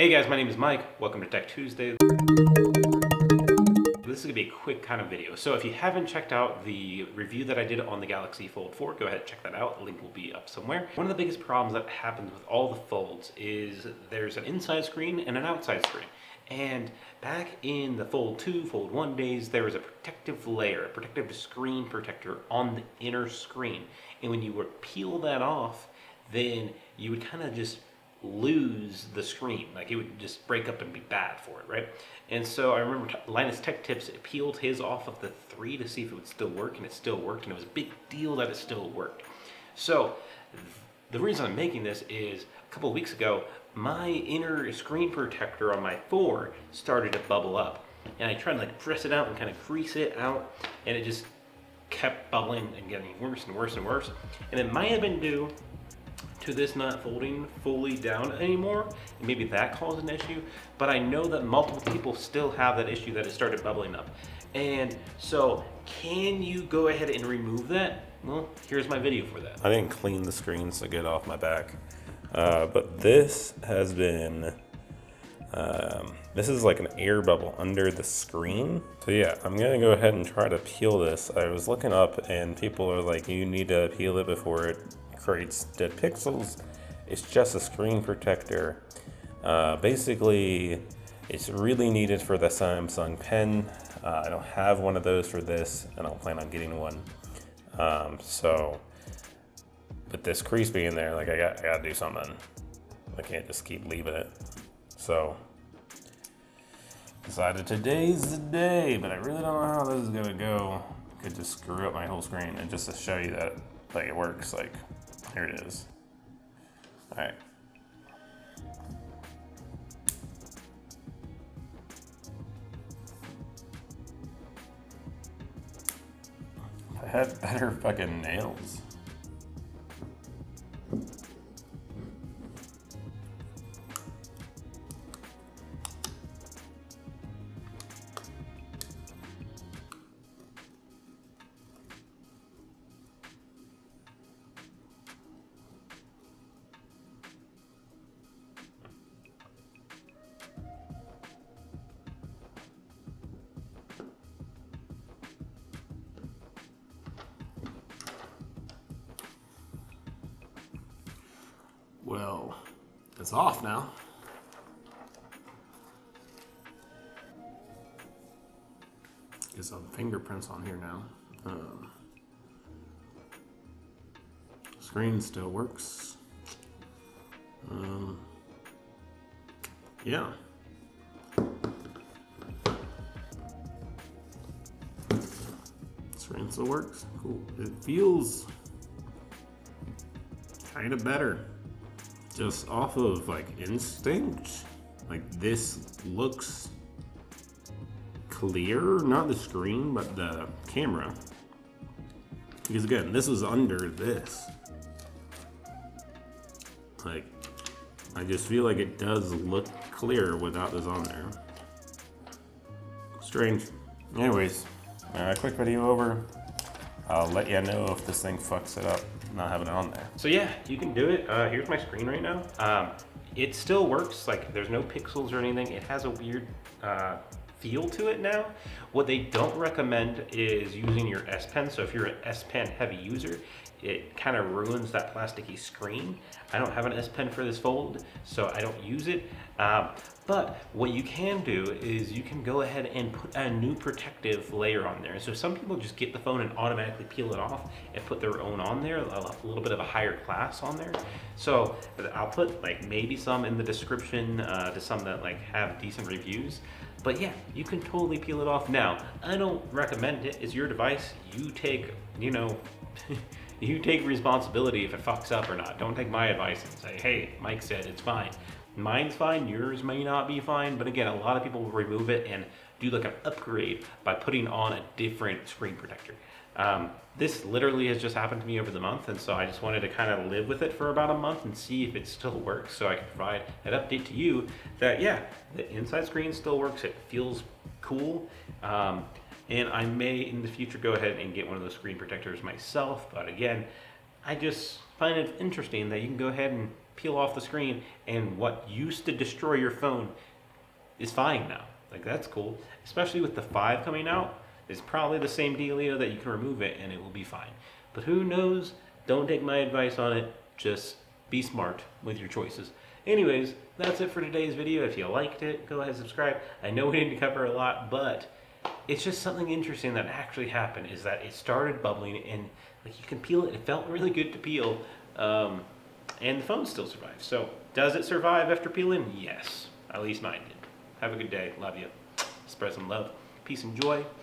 Hey guys, my name is Mike. Welcome to Tech Tuesday. This is going to be a quick kind of video. So if you haven't checked out the review that I did on the Galaxy Fold 4, go ahead and check that out. Link will be up somewhere. One of the biggest problems that happens with all the folds is there's an inside screen and an outside screen. And back in the Fold 2, Fold 1 days, there was a protective layer, a protective screen protector on the inner screen. And when you would peel that off, then you would kind of just lose the screen. Like it would just break up and be bad for it, right? And so I remember Linus Tech Tips peeled his off of the 3 to see if it would still work, and it still worked, and it was a big deal that it still worked. So the reason I'm making this is a couple of weeks ago, my inner screen protector on my 4 started to bubble up, and I tried to like press it out and kind of grease it out, and it just kept bubbling and getting worse and worse and worse. And it might have been due to this not folding fully down anymore, and maybe that caused an issue, but I know that multiple people still have that issue that it started bubbling up. And so can you go ahead and remove that? Well, here's my video for that. I didn't clean the screens to get off my back, but this has been, this is like an air bubble under the screen. So yeah, I'm gonna go ahead and try to peel this. I was looking up and people are like, you need to peel it before it creates dead pixels. It's just a screen protector. Basically, it's really needed for the Samsung Pen. I don't have one of those for this, and I don't plan on getting one. So, with this crease being there, like I gotta do something. I can't just keep leaving it. So, decided today's the day, but I really don't know how this is gonna go. Could just screw up my whole screen, and just to show you that like it works, like here it is. All right. I had better fucking nails. Well, it's off now. Get some fingerprints on here now. Screen still works. Yeah. Screen still works. Cool. It feels kind of better. Just off of like instinct, like this looks clear, not the screen, but the camera. Because again, this was under this. Like, I just feel like it does look clear without this on there. Strange. Anyways, quick video over. I'll let you know if this thing fucks it up, not having it on there. So yeah, you can do it. Here's my screen right now. It still works, like there's no pixels or anything. It has a weird feel to it now. What they don't recommend is using your S Pen. So if you're an S Pen heavy user, it kind of ruins that plasticky screen. I don't have an S Pen for this fold, so I don't use it. But what you can do is you can go ahead and put a new protective layer on there. So some people just get the phone and automatically peel it off and put their own on there, a little bit of a higher class on there. So I'll put like maybe some in the description to some that like have decent reviews. But yeah, you can totally peel it off. Now, I don't recommend it. It's your device. You take, you know, you take responsibility if it fucks up or not. Don't take my advice and say, hey, Mike said it's fine. Mine's fine, yours may not be fine, but again, a lot of people will remove it and do like an upgrade by putting on a different screen protector. This literally has just happened to me over the month, and so I just wanted to kind of live with it for about a month and see if it still works, so I can provide an update to you that yeah, the inside screen still works, it feels cool, and I may in the future go ahead and get one of those screen protectors myself, but again, I just find it interesting that you can go ahead and peel off the screen, and what used to destroy your phone is fine now. Like, that's cool. Especially with the 5 coming out, it's probably the same dealio that you can remove it and it will be fine. But who knows? Don't take my advice on it. Just be smart with your choices. Anyways, that's it for today's video. If you liked it, go ahead and subscribe. I know we didn't cover a lot, but it's just something interesting that actually happened, is that it started bubbling and like you can peel it. It felt really good to peel, and the phone still survived. So does it survive after peeling? Yes, at least mine did. Have a good day. Love you. Spread some love. Peace and joy.